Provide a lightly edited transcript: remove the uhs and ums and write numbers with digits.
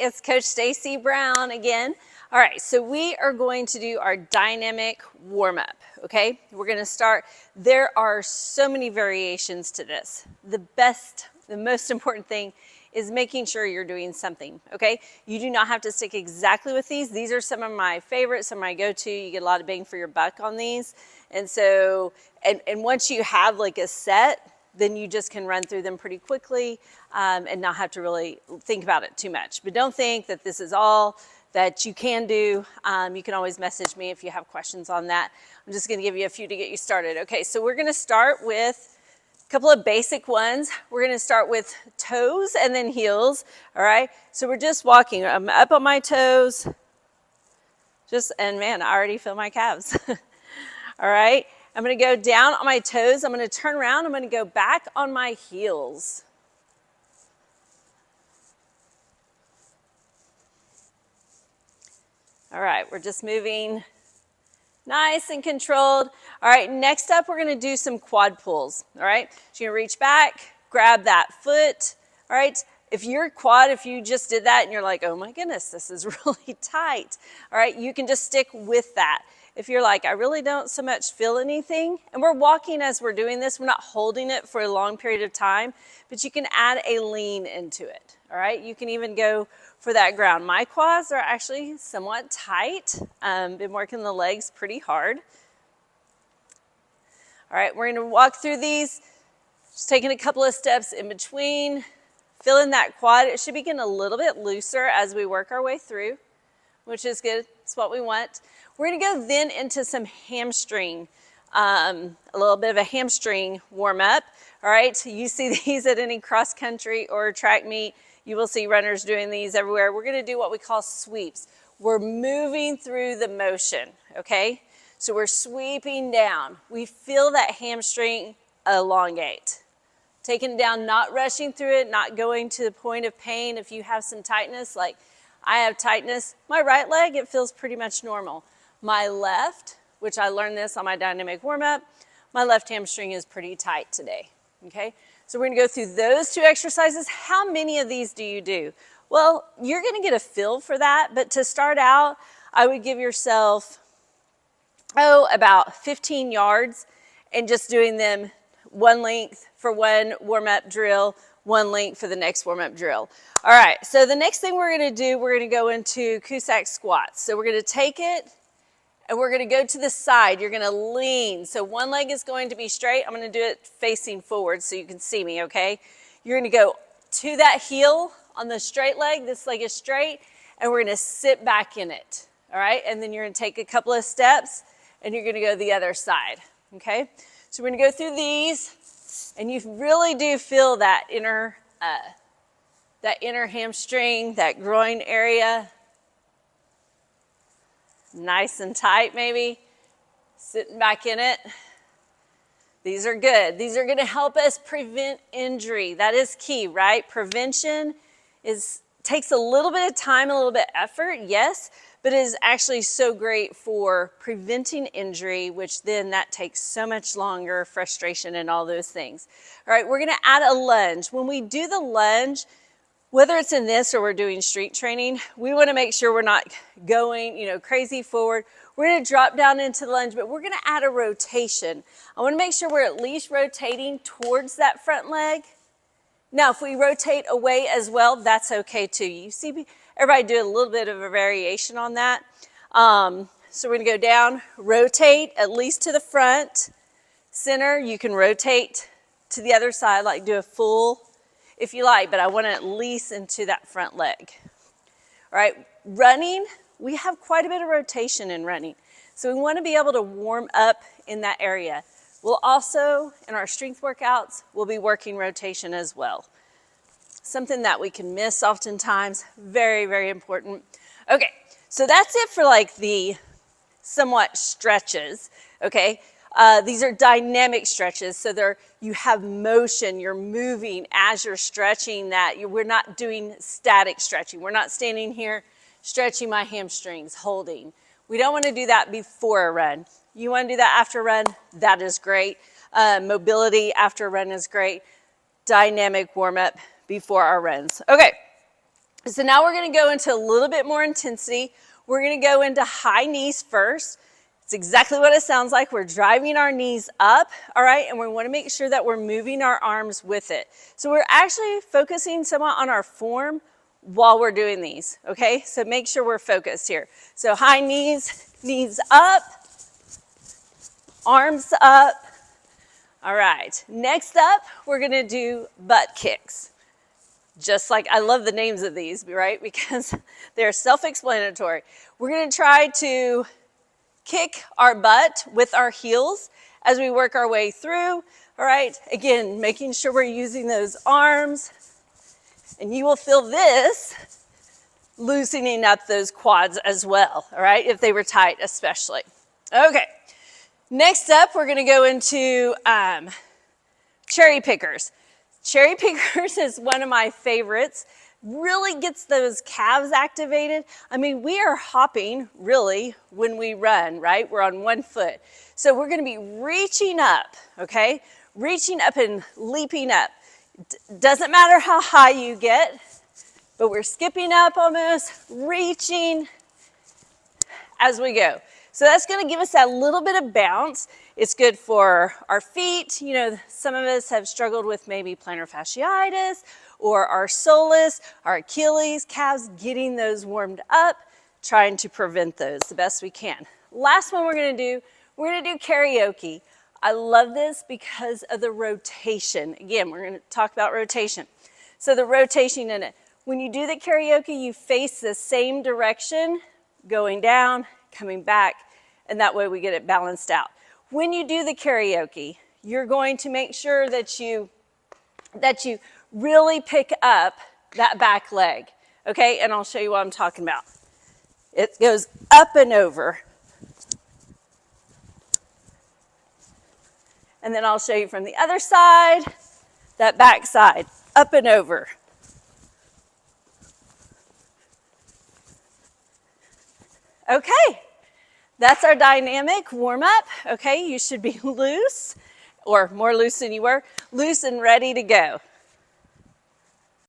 it's Coach Stacy Brown again. All right, so we are going to do our dynamic warm-up, okay? We're gonna start. There are so many variations to this. The most important thing is making sure you're doing something, okay? You do not have to stick exactly with these. These are some of my favorites, some of my go-to. You get a lot of bang for your buck on these. And so, and once you have like a set, then you just can run through them pretty quickly and not have to really think about it too much. But don't think that this is all that you can do. You can always message me if you have questions on that. I'm just gonna give you a few to get you started. Okay, so we're gonna start with a couple of basic ones. We're gonna start with toes and then heels, all right? So we're just walking. I'm up on my toes, and man, I already feel my calves. All right, I'm gonna go down on my toes. I'm gonna turn around. I'm gonna go back on my heels. All right, we're just moving nice and controlled. All right, next up, we're gonna do some quad pulls. All right, so you're gonna reach back, grab that foot. All right, if you just did that and you're like, oh my goodness, this is really tight. All right, you can just stick with that. If you're like, I really don't so much feel anything, and we're walking as we're doing this, we're not holding it for a long period of time, but you can add a lean into it. All right, you can even go for that ground. My quads are actually somewhat tight. Been working the legs pretty hard. All right, we're gonna walk through these, just taking a couple of steps in between, feeling that quad. It should be getting a little bit looser as we work our way through, which is good, it's what we want. We're gonna go then into some hamstring, a little bit of a hamstring warm up. All right, so you see these at any cross country or track meet. You will see runners doing these everywhere. We're gonna do what we call sweeps. We're moving through the motion, okay? So we're sweeping down. We feel that hamstring elongate. Taking it down, not rushing through it, not going to the point of pain. If you have some tightness, like I have tightness, my right leg, it feels pretty much normal. My left, which I learned this on my dynamic warm-up, my left hamstring is pretty tight today, okay? So we're gonna go through those two exercises. How many of these do you do? Well, you're gonna get a feel for that, but to start out, I would give yourself, about 15 yards and just doing them one length for one warm-up drill, one length for the next warm-up drill. All right, so the next thing we're gonna do, we're gonna go into Cusack squats. So we're gonna take it and we're gonna go to the side. You're gonna lean. So one leg is going to be straight. I'm gonna do it facing forward so you can see me, okay? You're gonna go to that heel on the straight leg. This leg is straight, and we're gonna sit back in it, all right? And then you're gonna take a couple of steps, and you're gonna go the other side, okay? So we're gonna go through these, and you really do feel that inner hamstring, that groin area. Nice and tight maybe, sitting back in it. These are good. These are gonna help us prevent injury. That is key, right? Prevention takes a little bit of time, a little bit of effort, yes, but it is actually so great for preventing injury, which then that takes so much longer, frustration and all those things. All right, we're gonna add a lunge. When we do the lunge, whether it's in this or we're doing street training, we want to make sure we're not going, crazy forward. We're going to drop down into the lunge, but we're going to add a rotation. I want to make sure we're at least rotating towards that front leg. Now, if we rotate away as well, that's okay too. You see everybody do a little bit of a variation on that. So we're going to go down, rotate at least to the front, center. You can rotate to the other side, like do a full if you like, but I want to at least into that front leg. All right, running, we have quite a bit of rotation in running. So we want to be able to warm up in that area. We'll also, in our strength workouts, we'll be working rotation as well. Something that we can miss oftentimes, very, very important. Okay, so that's it for like the somewhat stretches, okay? These are dynamic stretches, so you have motion, you're moving as you're stretching that. We're not doing static stretching. We're not standing here stretching my hamstrings, holding. We don't want to do that before a run. You want to do that after a run, that is great. Mobility after a run is great. Dynamic warm-up before our runs. Okay, So now we're going to go into a little bit more intensity. We're going to go into high knees first. It's exactly what it sounds like. We're driving our knees up, all right, and we want to make sure that we're moving our arms with it. So we're actually focusing somewhat on our form while we're doing these, okay? So make sure we're focused here. So high knees, knees up, arms up. All right, next up, we're going to do butt kicks. Just like, I love the names of these, right? Because they're self-explanatory. We're going to try to kick our butt with our heels as we work our way through. All right, again, making sure we're using those arms. And you will feel this loosening up those quads as well, all right, if they were tight especially. Okay, next up, we're going to go into cherry pickers. Cherry pickers is one of my favorites. Really gets those calves activated. I mean, we are hopping really when we run, right? We're on one foot. So we're going to be reaching up, okay? Reaching up and leaping up. Doesn't matter how high you get, but we're skipping up almost, reaching as we go. So that's going to give us that little bit of bounce. It's good for our feet. You know, some of us have struggled with maybe plantar fasciitis or our soleus, our Achilles, calves, getting those warmed up, trying to prevent those the best we can. Last one we're going to do karaoke. I love this because of the rotation. Again, we're going to talk about rotation. So the rotation in it. When you do the karaoke, you face the same direction, going down, coming back, and that way we get it balanced out. When you do the karaoke, you're going to make sure that you really pick up that back leg, okay? And I'll show you what I'm talking about. It goes up and over. And then I'll show you from the other side, that back side, up and over. Okay, that's our dynamic warm-up. Okay, you should be loose, or more loose than you were, loose and ready to go.